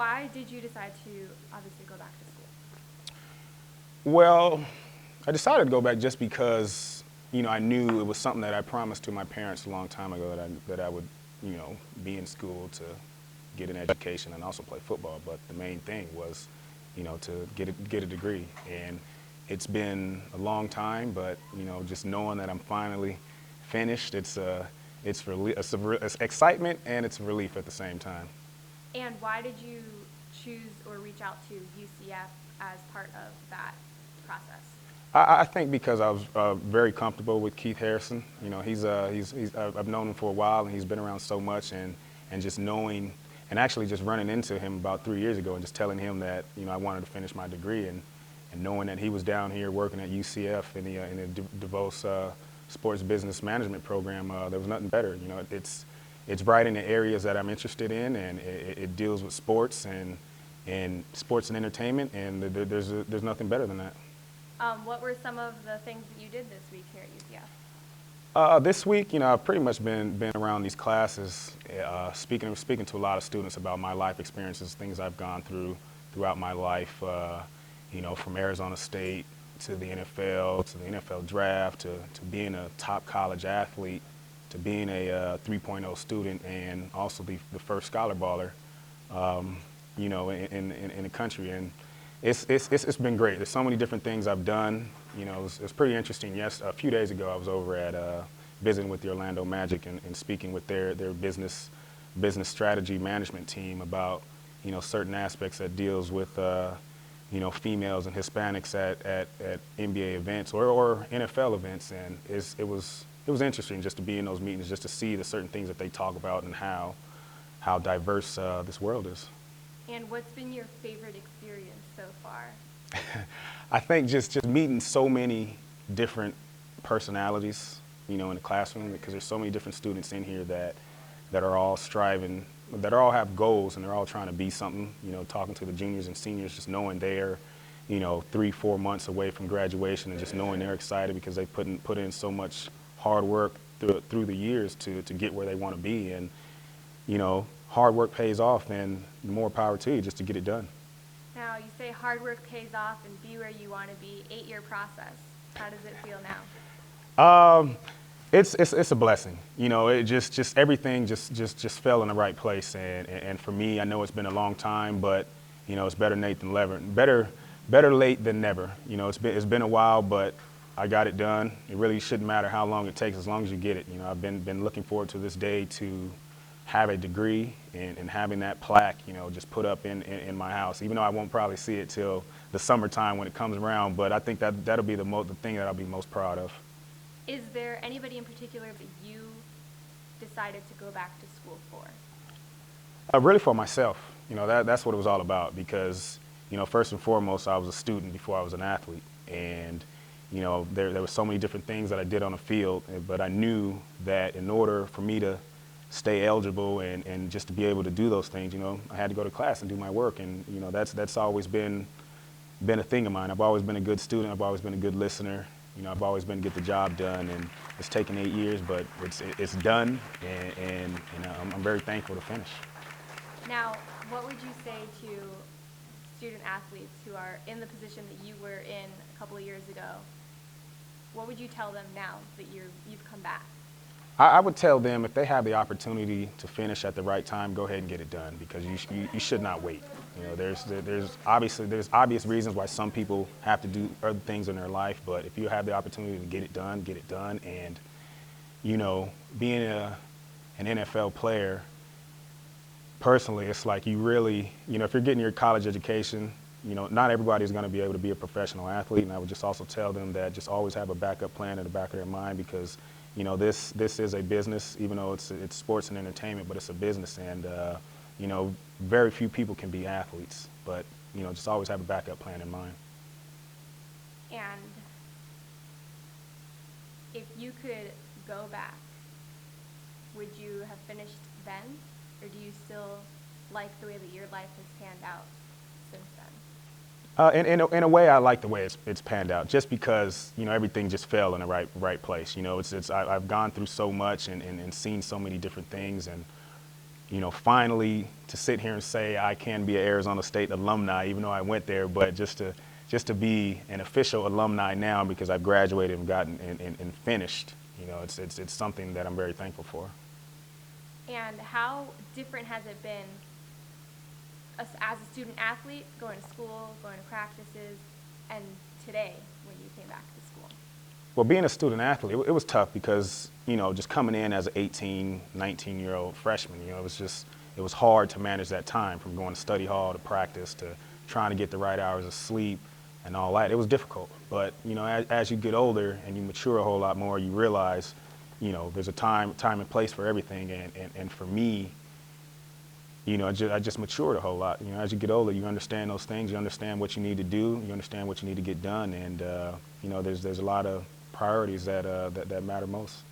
why did you decide to obviously go back to school? Well, I decided to go back just because, I knew it was something that I promised to my parents a long time ago that I would, be in school to get an education and also play football. But the main thing was, to get a degree. And it's been a long time, but, just knowing that I'm finally finished, it's excitement and it's a relief at the same time. And why did you choose or reach out to UCF as part of that process? I think because I was very comfortable with Keith Harrison. I've known him for a while, and he's been around so much, and just knowing, and actually just running into him about 3 years ago, and just telling him that I wanted to finish my degree, and knowing that he was down here working at UCF in the DeVos Sports Business Management program, there was nothing better. It's right in the areas that I'm interested in, and it deals with sports and sports and entertainment, and there's nothing better than that. What were some of the things that you did this week here at UCF? This week, I've pretty much been around these classes, speaking to a lot of students about my life experiences, things I've gone through throughout my life, from Arizona State to the NFL, to the NFL draft, to being a top college athlete, to being a 3.0 student, and also the first scholar baller, in the country. And it's been great. There's so many different things I've done. It's pretty interesting. Yes, a few days ago I was over at visiting with the Orlando Magic and speaking with their business strategy management team about certain aspects that deals with females and Hispanics at NBA events or NFL events, and it was interesting just to be in those meetings, just to see the certain things that they talk about and how diverse this world is. And what's been your favorite experience so far? I think just meeting so many different personalities, in the classroom, because there's so many different students in here that are all striving, that all have goals, and they're all trying to be something. Talking to the juniors and seniors, just knowing they're, 3-4 months away from graduation, and just knowing they're excited because they put in so much hard work through the years to get where they want to be, and hard work pays off, and more power to you just to get it done. Now, you say hard work pays off and be where you want to be, 8-year process. How does it feel now? It's a blessing. It just everything just fell in the right place. And for me, I know it's been a long time, but, it's better late than never. Better late than never. It's been a while, but I got it done. It really shouldn't matter how long it takes as long as you get it. I've been looking forward to this day to have a degree and having that plaque, just put up in my house, even though I won't probably see it till the summertime when it comes around. But I think that'll be the thing that I'll be most proud of. Is there anybody in particular that you decided to go back to school for? Really for myself. That's what it was all about, because, first and foremost, I was a student before I was an athlete. And, there were so many different things that I did on the field, but I knew that in order for me to stay eligible and just to be able to do those things, I had to go to class and do my work. And, that's always been a thing of mine. I've always been a good student. I've always been a good listener. I've always been to get the job done, and it's taken 8 years, but it's done, and I'm very thankful to finish. Now, what would you say to student athletes who are in the position that you were in a couple of years ago? What would you tell them now that you've come back? I would tell them, if they have the opportunity to finish at the right time, go ahead and get it done, because you should not wait. There's obvious reasons why some people have to do other things in their life, but if you have the opportunity to get it done, get it done. And being an NFL player, personally, it's like you really, if you're getting your college education, not everybody is going to be able to be a professional athlete. And I would just also tell them that just always have a backup plan in the back of their mind, because this is a business, even though it's sports and entertainment, but it's a business, and very few people can be athletes, but just always have a backup plan in mind. And if you could go back, would you have finished then, or do you still like the way that your life has panned out since then? In a way, I like the way it's panned out, just because everything just fell in the right place. I've gone through so much and seen so many different things, and finally to sit here and say I can be an Arizona State alumni, even though I went there, but just to be an official alumni now because I've graduated and gotten and finished, it's something that I'm very thankful for. And how different has it been as a student athlete, going to school, going to practices, and today when you came back to school? Well, being a student athlete, it was tough because, just coming in as an 18, 19-year-old freshman, it was hard to manage that time from going to study hall to practice to trying to get the right hours of sleep and all that. It was difficult. But, as you get older and you mature a whole lot more, you realize, there's a time and place for everything. And for me, I just matured a whole lot. As you get older, you understand those things. You understand what you need to do. You understand what you need to get done. And, there's a lot of priorities that matter most.